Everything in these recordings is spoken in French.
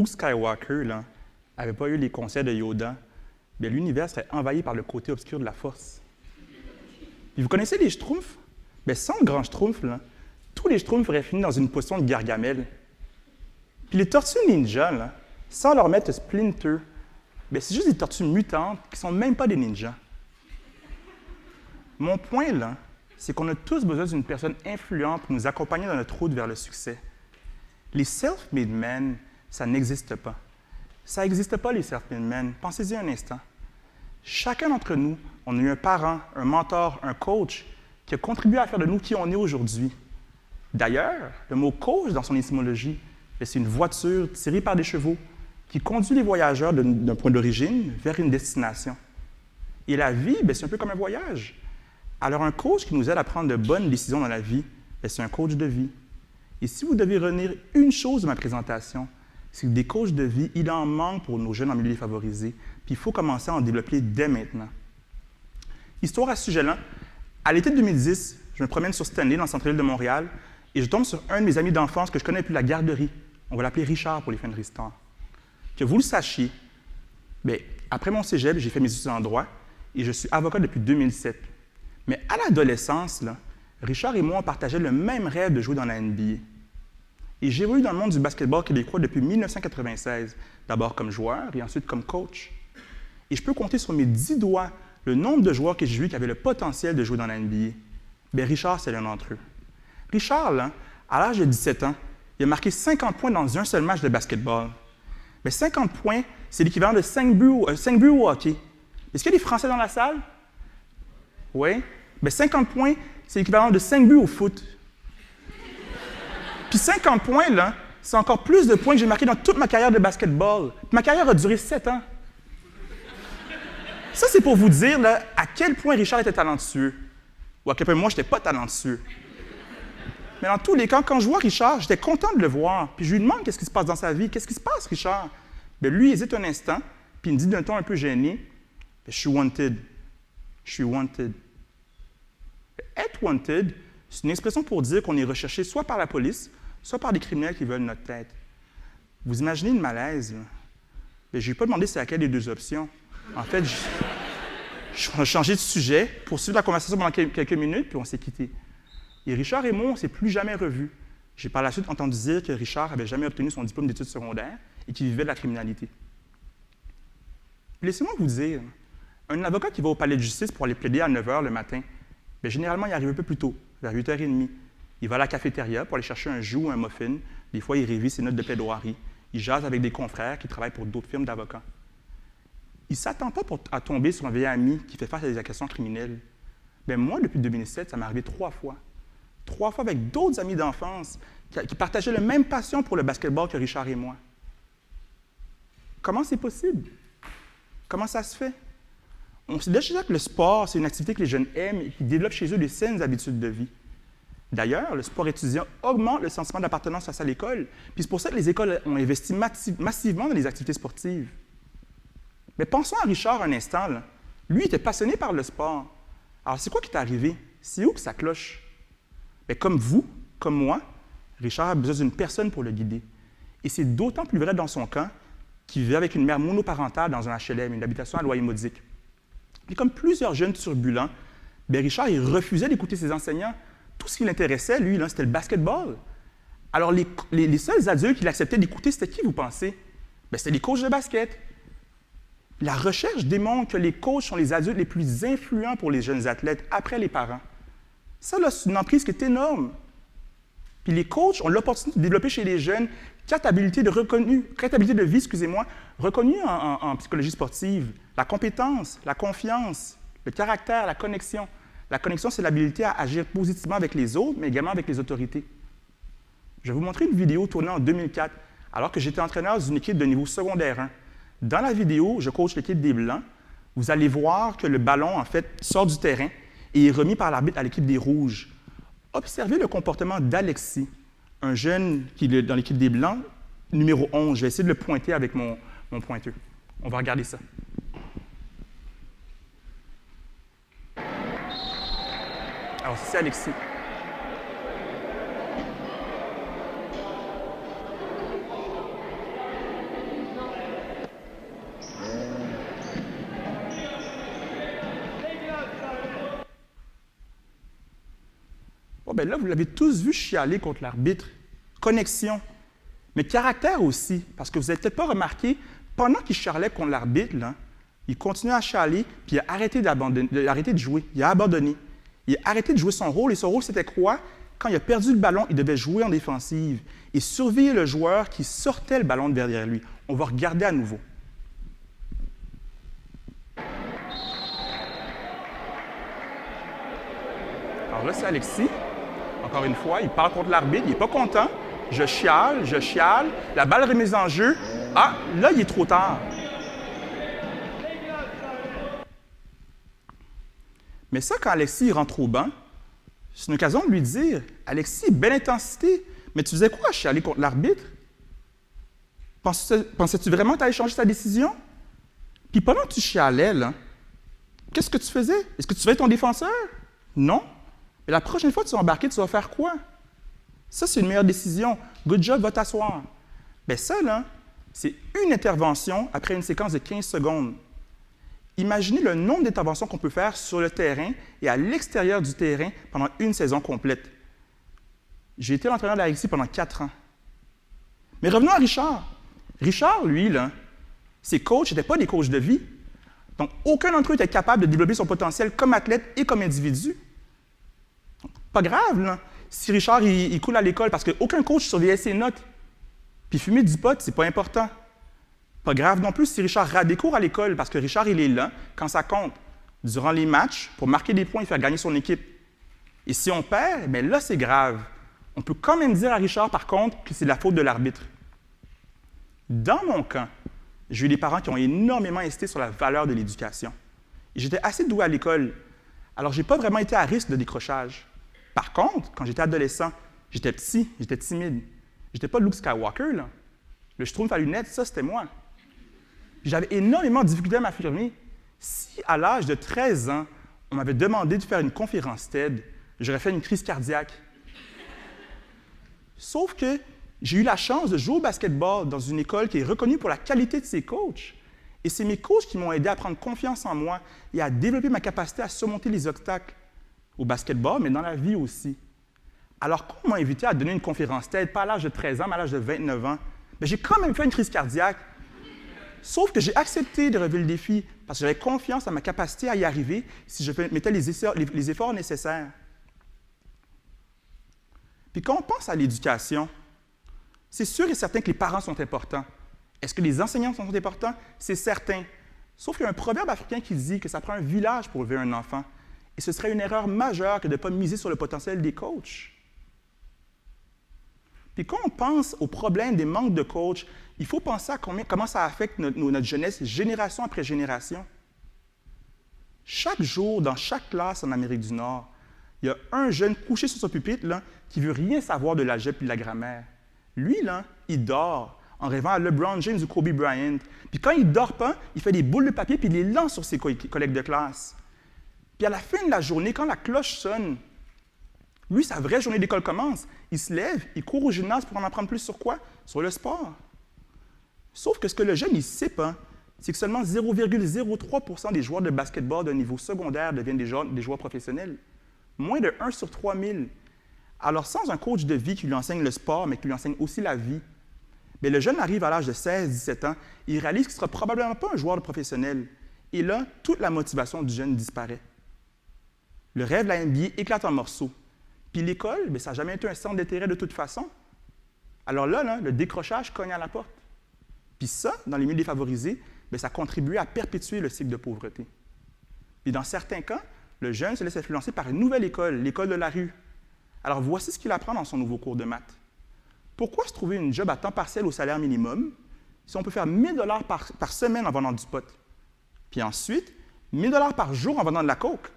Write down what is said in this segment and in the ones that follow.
Luke Skywalker n'avait pas eu les conseils de Yoda, bien, l'univers serait envahi par le côté obscur de la Force. Puis vous connaissez les Schtroumpfs? Bien, sans le grand Schtroumpf, tous les Schtroumpfs auraient fini dans une potion de Gargamel. Puis les tortues ninjas, sans leur maître Splinter, bien, c'est juste des tortues mutantes qui ne sont même pas des ninjas. Mon point, c'est qu'on a tous besoin d'une personne influente pour nous accompagner dans notre route vers le succès. Les self-made men, ça n'existe pas. Ça n'existe pas, les self-made men. Pensez-y un instant. Chacun d'entre nous, on a eu un parent, un mentor, un coach qui a contribué à faire de nous qui on est aujourd'hui. D'ailleurs, le mot « coach » dans son étymologie, c'est une voiture tirée par des chevaux qui conduit les voyageurs d'un point d'origine vers une destination. Et la vie, c'est un peu comme un voyage. Alors, un coach qui nous aide à prendre de bonnes décisions dans la vie, c'est un coach de vie. Et si vous devez retenir une chose de ma présentation, c'est que des coachs de vie, il en manque pour nos jeunes en milieu défavorisé, puis il faut commencer à en développer dès maintenant. Histoire à ce sujet-là, à l'été 2010, je me promène sur Stanley, dans le centre-ville de Montréal, et je tombe sur un de mes amis d'enfance que je connais depuis la garderie. On va l'appeler Richard pour les fins de l'histoire. Que vous le sachiez, bien, après mon cégep, j'ai fait mes études en droit et je suis avocat depuis 2007. Mais à l'adolescence, Richard et moi, on partageait le même rêve de jouer dans la NBA. Et j'ai évolué dans le monde du basketball québécois depuis 1996, d'abord comme joueur et ensuite comme coach. Et je peux compter sur mes 10 doigts le nombre de joueurs que j'ai vus qui avaient le potentiel de jouer dans la NBA. Bien, Richard, c'est l'un d'entre eux. Richard, à l'âge de 17 ans, il a marqué 50 points dans un seul match de basketball. Bien, 50 points, c'est l'équivalent de 5 buts au hockey. Est-ce qu'il y a des Français dans la salle? Oui. Bien, 50 points, c'est l'équivalent de 5 buts au foot. Puis 50 points, c'est encore plus de points que j'ai marqués dans toute ma carrière de basketball. Ma carrière a duré 7 ans. Ça, c'est pour vous dire à quel point Richard était talentueux. Ou à quel point moi, je n'étais pas talentueux. Mais dans tous les cas, quand je vois Richard, j'étais content de le voir. Puis je lui demande qu'est-ce qui se passe dans sa vie. Qu'est-ce qui se passe, Richard? Bien, lui, il hésite un instant, puis il me dit d'un ton un peu gêné, « Je suis wanted. Je suis wanted. » Être wanted, c'est une expression pour dire qu'on est recherché soit par la police, soit par des criminels qui veulent notre tête. Vous imaginez le malaise, je ne lui ai pas demandé c'est laquelle des deux options. En fait, je changé de sujet, poursuivi la conversation pendant quelques minutes, puis on s'est quittés. Et Richard et moi, on ne s'est plus jamais revus. J'ai par la suite entendu dire que Richard n'avait jamais obtenu son diplôme d'études secondaires et qu'il vivait de la criminalité. Laissez-moi vous dire, un avocat qui va au palais de justice pour aller plaider à 9 h le matin, bien, généralement, il arrive un peu plus tôt, vers 8 h 30. Il va à la cafétéria pour aller chercher un jus ou un muffin. Des fois, il révise ses notes de plaidoirie. Il jase avec des confrères qui travaillent pour d'autres firmes d'avocats. Il ne s'attend pas à tomber sur un vieil ami qui fait face à des accusations criminelles. Bien, moi, depuis 2007, ça m'est arrivé 3 fois. 3 fois avec d'autres amis d'enfance qui partageaient la même passion pour le basketball que Richard et moi. Comment c'est possible? Comment ça se fait? On sait déjà que le sport, c'est une activité que les jeunes aiment et qui développe chez eux de saines habitudes de vie. D'ailleurs, le sport étudiant augmente le sentiment d'appartenance à l'école, puis c'est pour ça que les écoles ont investi massivement dans les activités sportives. Mais pensons à Richard un instant. Lui, il était passionné par le sport. Alors, c'est quoi qui est arrivé? C'est où que ça cloche? Bien, comme vous, comme moi, Richard a besoin d'une personne pour le guider. Et c'est d'autant plus vrai dans son cas qu'il vivait avec une mère monoparentale dans un HLM, une habitation à loyer modique. Et comme plusieurs jeunes turbulents, bien, Richard il refusait d'écouter ses enseignants. Tout ce qui l'intéressait, lui, c'était le basketball. Alors, les seuls adultes qui l'acceptaient d'écouter, c'était qui, vous pensez? Bien, c'était les coachs de basket. La recherche démontre que les coachs sont les adultes les plus influents pour les jeunes athlètes, après les parents. Ça, c'est une emprise qui est énorme. Puis les coachs ont l'opportunité de développer chez les jeunes 4 habilités de vie, reconnues en psychologie sportive. La compétence, la confiance, le caractère, la connexion. La connexion, c'est l'habilité à agir positivement avec les autres, mais également avec les autorités. Je vais vous montrer une vidéo tournée en 2004, alors que j'étais entraîneur d'une équipe de niveau secondaire 1. Dans la vidéo, je coach l'équipe des Blancs. Vous allez voir que le ballon, en fait, sort du terrain et est remis par l'arbitre à l'équipe des Rouges. Observez le comportement d'Alexis, un jeune qui est dans l'équipe des Blancs, numéro 11. Je vais essayer de le pointer avec mon pointeur. On va regarder ça. Alors, c'est Alexis. Bon, ben là, vous l'avez tous vu chialer contre l'arbitre. Connexion. Mais caractère aussi, parce que vous n'avez peut-être pas remarqué, pendant qu'il chialait contre l'arbitre, là, il continuait à chialer, puis il a arrêté de jouer. Il a abandonné. Il a arrêté de jouer son rôle, et son rôle, c'était quoi? Quand il a perdu le ballon, il devait jouer en défensive et surveiller le joueur qui sortait le ballon de derrière lui. On va regarder à nouveau. Alors là, c'est Alexis. Encore une fois, il parle contre l'arbitre, il n'est pas content. Je chiale, la balle remise en jeu. Ah, là, il est trop tard. Mais ça, quand Alexis rentre au banc, c'est une occasion de lui dire « Alexis, belle intensité, mais tu faisais quoi à chialer contre l'arbitre? Pensais-tu vraiment que tu allais changer ta décision? Puis pendant que tu chialais, là, qu'est-ce que tu faisais? Est-ce que tu faisais ton défenseur? Non. Mais la prochaine fois que tu vas embarquer, tu vas faire quoi? Ça, c'est une meilleure décision. Good job, va t'asseoir. » Bien ça, là, c'est une intervention après une séquence de 15 secondes. Imaginez le nombre d'interventions qu'on peut faire sur le terrain et à l'extérieur du terrain pendant une saison complète. J'ai été l'entraîneur d'Alexis pendant 4 ans. Mais revenons à Richard. Richard, lui, là, ses coachs n'étaient pas des coachs de vie. Donc, aucun d'entre eux était capable de développer son potentiel comme athlète et comme individu. Pas grave, là. Si Richard, il coule à l'école parce qu'aucun coach surveillait ses notes. Puis fumer du pot, c'est pas important. Pas grave non plus si Richard rate des cours à l'école, parce que Richard, il est là quand ça compte, durant les matchs, pour marquer des points et faire gagner son équipe. Et si on perd, bien là, c'est grave. On peut quand même dire à Richard, par contre, que c'est de la faute de l'arbitre. Dans mon camp, j'ai eu des parents qui ont énormément insisté sur la valeur de l'éducation. Et j'étais assez doué à l'école, alors je n'ai pas vraiment été à risque de décrochage. Par contre, quand j'étais adolescent, j'étais petit, j'étais timide. J'étais pas Luke Skywalker, là. Le schtroumpf à lunettes, ça, c'était moi. J'avais énormément de difficultés à m'affirmer. Si, à l'âge de 13 ans, on m'avait demandé de faire une conférence TED, j'aurais fait une crise cardiaque. Sauf que j'ai eu la chance de jouer au basketball dans une école qui est reconnue pour la qualité de ses coachs. Et c'est mes coachs qui m'ont aidé à prendre confiance en moi et à développer ma capacité à surmonter les obstacles. Au basketball, mais dans la vie aussi. Alors, quand on m'a invité à donner une conférence TED, pas à l'âge de 13 ans, mais à l'âge de 29 ans, bien, j'ai quand même fait une crise cardiaque. Sauf que j'ai accepté de relever le défi parce que j'avais confiance en ma capacité à y arriver si je mettais les efforts nécessaires. Puis quand on pense à l'éducation, c'est sûr et certain que les parents sont importants. Est-ce que les enseignants sont importants? C'est certain. Sauf qu'il y a un proverbe africain qui dit que ça prend un village pour élever un enfant. Et ce serait une erreur majeure que de ne pas miser sur le potentiel des coachs. Puis quand on pense au problème des manques de coachs, il faut penser à comment ça affecte notre jeunesse génération après génération. Chaque jour, dans chaque classe en Amérique du Nord, il y a un jeune couché sur son pupitre là, qui ne veut rien savoir de l'algèbre et de la grammaire. Lui, là, il dort en rêvant à LeBron James ou Kobe Bryant. Puis quand il ne dort pas, il fait des boules de papier puis il les lance sur ses collègues de classe. Puis à la fin de la journée, quand la cloche sonne, lui, sa vraie journée d'école commence. Il se lève, il court au gymnase pour en apprendre plus sur quoi? Sur le sport. Sauf que ce que le jeune ne sait pas, c'est que seulement 0,03% des joueurs de basketball d'un niveau secondaire deviennent des joueurs professionnels. Moins de 1 sur 3000. Alors, sans un coach de vie qui lui enseigne le sport, mais qui lui enseigne aussi la vie, bien, le jeune arrive à l'âge de 16-17 ans, il réalise qu'il ne sera probablement pas un joueur de professionnel. Et là, toute la motivation du jeune disparaît. Le rêve de la NBA éclate en morceaux. Puis l'école, bien, ça n'a jamais été un centre d'intérêt de toute façon. Alors là, le décrochage cogne à la porte. Puis ça, dans les milieux défavorisés, bien, ça contribue à perpétuer le cycle de pauvreté. Puis dans certains cas, le jeune se laisse influencer par une nouvelle école, l'école de la rue. Alors voici ce qu'il apprend dans son nouveau cours de maths. Pourquoi se trouver une job à temps partiel au salaire minimum si on peut faire 1 000 $ par semaine en vendant du pot? Puis ensuite, 1 000 $ par jour en vendant de la coke?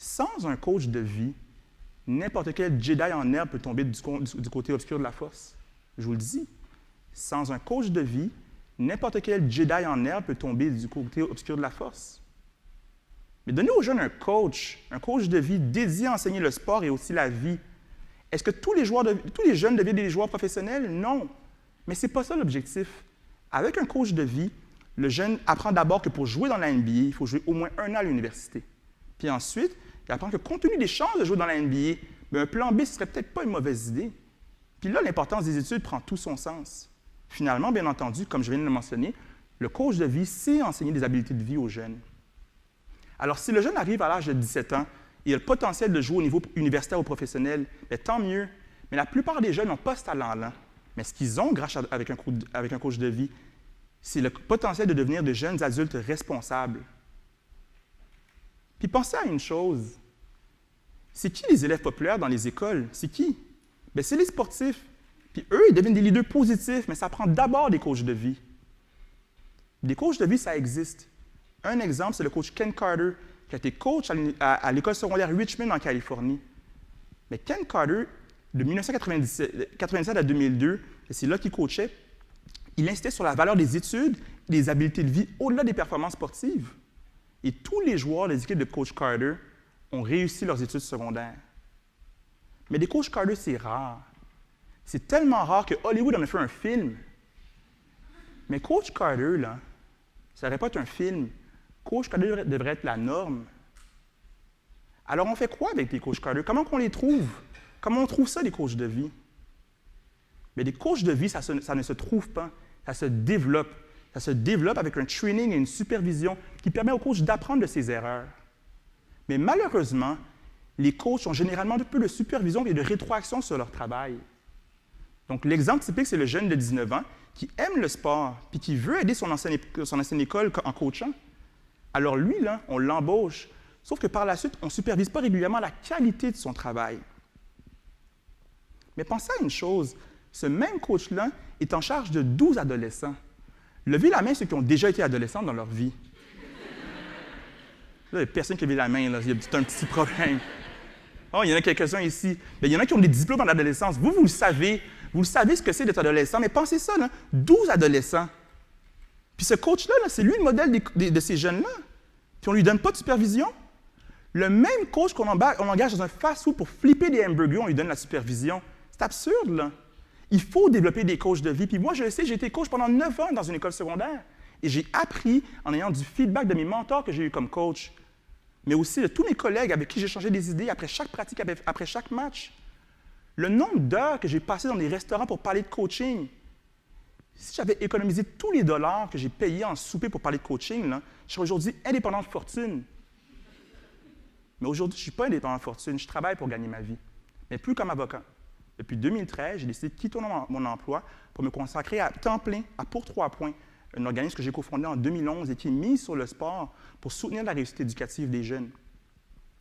Sans un coach de vie, n'importe quel Jedi en herbe peut tomber du côté obscur de la force. Je vous le dis. Sans un coach de vie, n'importe quel Jedi en herbe peut tomber du côté obscur de la force. Mais donnez aux jeunes un coach de vie dédié à enseigner le sport et aussi la vie. Est-ce que tous les jeunes deviennent des joueurs professionnels? Non. Mais ce n'est pas ça l'objectif. Avec un coach de vie, le jeune apprend d'abord que pour jouer dans la NBA, il faut jouer au moins 1 an à l'université. Puis ensuite, Il apprend que compte tenu des chances de jouer dans la NBA, un plan B, ce ne serait peut-être pas une mauvaise idée. Puis là, l'importance des études prend tout son sens. Finalement, bien entendu, comme je viens de le mentionner, le coach de vie sait enseigner des habiletés de vie aux jeunes. Alors, si le jeune arrive à l'âge de 17 ans et a le potentiel de jouer au niveau universitaire ou professionnel, bien, tant mieux. Mais la plupart des jeunes n'ont pas ce talent-là. Mais ce qu'ils ont grâce avec un coach de vie, c'est le potentiel de devenir de jeunes adultes responsables. Puis pensez à une chose. C'est qui les élèves populaires dans les écoles? C'est qui? Bien, c'est les sportifs. Puis eux, ils deviennent des leaders positifs, mais ça prend d'abord des coachs de vie. Des coachs de vie, ça existe. Un exemple, c'est le coach Ken Carter, qui a été coach à l'école secondaire Richmond en Californie. Mais Ken Carter, de 1997 à 2002, c'est là qu'il coachait, il insistait sur la valeur des études et des habiletés de vie au-delà des performances sportives. Et tous les joueurs des équipes de coach Carter ont réussi leurs études secondaires. Mais des coachs Carter, c'est rare. C'est tellement rare que Hollywood en a fait un film. Mais coach Carter, là, ça n'aurait pas été un film. Coach Carter devrait être la norme. Alors, on fait quoi avec les coachs Carter? Comment on les trouve? Comment on trouve ça, des coachs de vie? Mais des coachs de vie, ça ne se trouve pas. Ça se développe. Ça se développe avec un training et une supervision qui permet aux coachs d'apprendre de ses erreurs. Mais malheureusement, les coachs ont généralement peu de supervision et de rétroaction sur leur travail. Donc, l'exemple typique, c'est le jeune de 19 ans qui aime le sport puis qui veut aider son ancienne école en coachant. Alors lui, là, on l'embauche. Sauf que par la suite, on ne supervise pas régulièrement la qualité de son travail. Mais pensez à une chose, ce même coach-là est en charge de 12 adolescents. Levez la main ceux qui ont déjà été adolescents dans leur vie. Là, il n'y a personne qui a levé la main, là. C'est un petit problème. Oh, il y en a quelques-uns ici. Bien, il y en a qui ont des diplômes en adolescence. Vous le savez. Vous savez ce que c'est d'être adolescent. Mais pensez ça, là, 12 adolescents. Puis ce coach-là, là, c'est lui le modèle de ces jeunes-là. Puis on ne lui donne pas de supervision. Le même coach qu'on engage dans un fast-food pour flipper des hamburgers, on lui donne la supervision. C'est absurde, là. Il faut développer des coachs de vie. Puis moi, je le sais, j'ai été coach pendant 9 ans dans une école secondaire. Et j'ai appris en ayant du feedback de mes mentors que j'ai eu comme coach, mais aussi de tous mes collègues avec qui j'ai changé des idées après chaque pratique, après chaque match. Le nombre d'heures que j'ai passé dans des restaurants pour parler de coaching, si j'avais économisé tous les dollars que j'ai payés en souper pour parler de coaching, là, je serais aujourd'hui indépendant de fortune. Mais aujourd'hui, je ne suis pas indépendant de fortune, je travaille pour gagner ma vie, mais plus comme avocat. Depuis 2013, j'ai décidé de quitter mon emploi pour me consacrer à temps plein à Pour 3 points, un organisme que j'ai cofondé en 2011 et qui est mis sur le sport pour soutenir la réussite éducative des jeunes.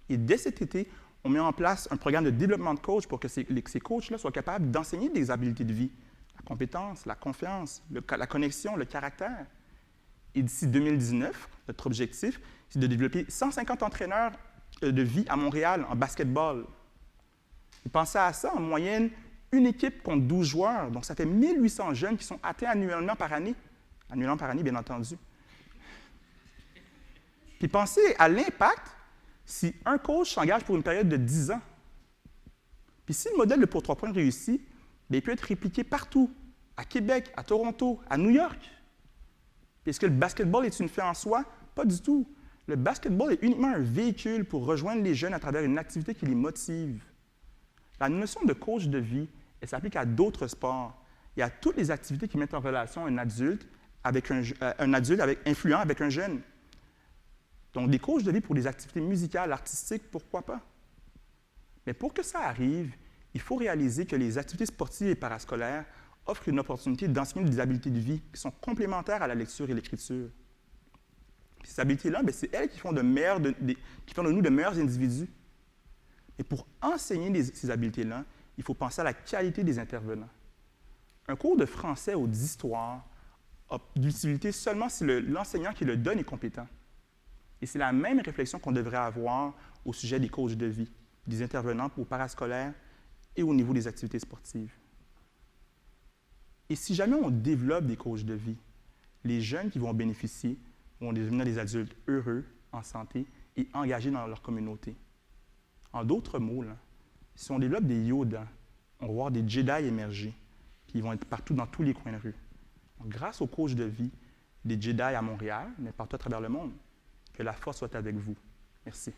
Et dès cet été, on met en place un programme de développement de coach pour que ces coachs-là soient capables d'enseigner des habiletés de vie, la compétence, la confiance, la connexion, le caractère. Et d'ici 2019, notre objectif, c'est de développer 150 entraîneurs de vie à Montréal en basketball. Et pensez à ça, en moyenne, une équipe compte 12 joueurs, donc ça fait 1800 jeunes qui sont atteints annuellement par année, bien entendu. Puis pensez à l'impact si un coach s'engage pour une période de 10 ans. Puis si le modèle de Pour 3 points réussit, bien, il peut être répliqué partout, à Québec, à Toronto, à New York. Puis est-ce que le basketball est une fin en soi? Pas du tout. Le basketball est uniquement un véhicule pour rejoindre les jeunes à travers une activité qui les motive. La notion de coach de vie, elle s'applique à d'autres sports et à toutes les activités qui mettent en relation un adulte influent avec un jeune. Donc, des coachs de vie pour des activités musicales, artistiques, pourquoi pas? Mais pour que ça arrive, il faut réaliser que les activités sportives et parascolaires offrent une opportunité d'enseigner des habiletés de vie qui sont complémentaires à la lecture et l'écriture. Puis ces habiletés-là, c'est elles qui font de nous de meilleurs individus. Et pour enseigner ces habiletés-là, il faut penser à la qualité des intervenants. Un cours de français ou d'histoire a d'utilité seulement si l'enseignant qui le donne est compétent. Et c'est la même réflexion qu'on devrait avoir au sujet des coachs de vie, des intervenants pour parascolaires et au niveau des activités sportives. Et si jamais on développe des coachs de vie, les jeunes qui vont bénéficier vont devenir des adultes heureux, en santé et engagés dans leur communauté. En d'autres mots, là, si on développe des Yoda, on va voir des Jedi émerger, qui vont être partout dans tous les coins de rue. Donc, grâce aux coachs de vie, des Jedi à Montréal, mais partout à travers le monde, que la force soit avec vous. Merci.